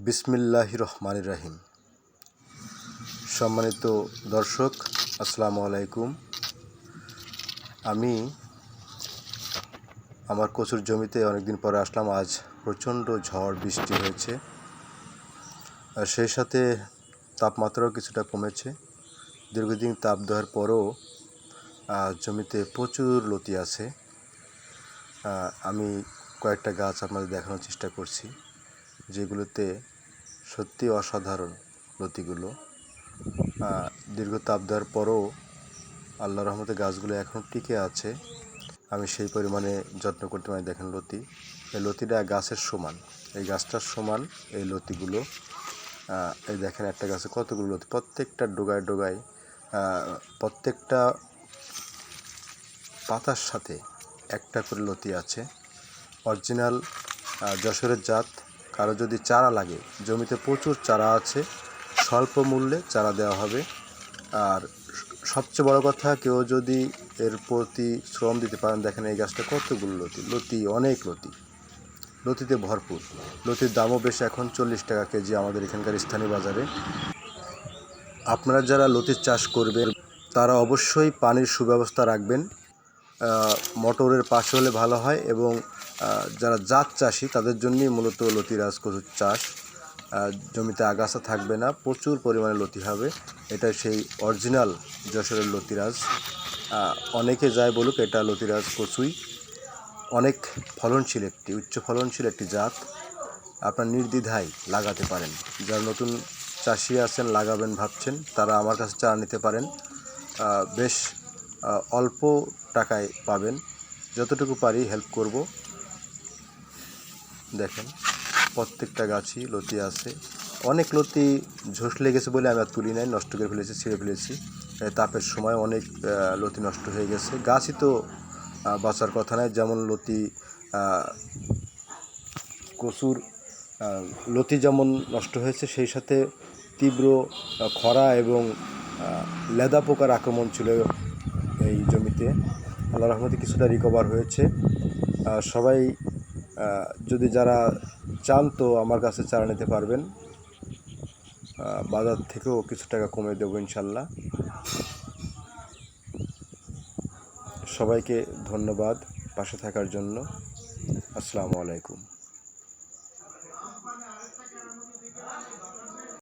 বিসমিল্লাহির রহমানির রহিম। সম্মানিত দর্শক, আসসালামু আলাইকুম। আমি আমার কচুর জমিতে অনেকদিন পরে আসলাম। আজ প্রচণ্ড ঝড় বৃষ্টি হয়েছে, আর সেই সাথে তাপমাত্রাও কিছুটা কমেছে। দীর্ঘদিন তাপ দেওয়ার পরও জমিতে প্রচুর লতি আছে। আমি কয়েকটা গাছ আপনাদের দেখানোর চেষ্টা করছি, যেগুলোতে সত্যি অসাধারণ লতিগুলো। দীর্ঘ তাপ দেওয়ার পরও আল্লাহর রহমতে গাছগুলো এখনও টিকে আছে। আমি সেই পরিমাণে যত্ন করতে পারি। দেখেন লতি, এই লতিটা গাছের সমান, এই গাছটার সমান এই লতিগুলো। এই দেখেন একটা গাছে কতগুলো লতি, প্রত্যেকটা ডোগায় ডোগায়, প্রত্যেকটা পাতার সাথে একটা করে লতি আছে। অরিজিনাল যশোরের জাত। কারো যদি চারা লাগে, জমিতে প্রচুর চারা আছে, স্বল্প মূল্যে চারা দেওয়া হবে। আর সবচেয়ে বড় কথা, কেউ যদি এর প্রতি শ্রম দিতে পারেন, দেখেন এই গাছটা কতগুলো লতি, অনেক লতিতে ভরপুর। লতির দামও বেশ, এখন 40 টাকা কেজি আমাদের এখানকার স্থানীয় বাজারে। আপনারা যারা লতির চাষ করবেন, তারা অবশ্যই পানির সুব্যবস্থা রাখবেন। মোটরের পাশে হলে ভালো হয়, এবং যারা জাত চাষি তাদের জন্যই মূলত লতিরাজ কচুর চাষ। জমিতে আগাছা থাকবে না, প্রচুর পরিমাণে লতি হবে। এটা সেই অরিজিনাল যশোরের লতিরাজ। অনেকে যায় বলুক এটা লতিরাজ কচুই। অনেক ফলনশীল, উচ্চ ফলনশীল একটি জাত। আপনার নির্দ্বিধায় লাগাতে পারেন। যারা নতুন চাষি আছেন, লাগাবেন ভাবছেন, তারা আমার কাছে চারা নিতে পারেন। বেশ অল্প টাকায় পাবেন। যতটুকু পারি হেল্প করব। দেখেন প্রত্যেকটা গাছই লতি আছে। অনেক লতি ঝোস লেগেছে বলে আমি আর তুলি নাই, নষ্ট করে ফেলেছি, ছিঁড়ে ফেলেছি। তাপের সময় অনেক লতি নষ্ট হয়ে গেছে। গাছই তো বাঁচার কথা নয়। যেমন লতি, কচুর লতি যেমন নষ্ট হয়েছে, সেই সাথে তীব্র খরা এবং লেদা পোকার আক্রমণ ছিল এই জমিতে। আল্লাহর রহমতে কিছুটা রিকভার হয়েছে। সবাই যদি যারা চান তো আমার কাছে চারা নিতে পারবেন। বাজার থেকেও কিছু টাকা কমে দেবো ইনশাল্লাহ। সবাইকে ধন্যবাদ পাশে থাকার জন্য। আসসালামু আলাইকুম।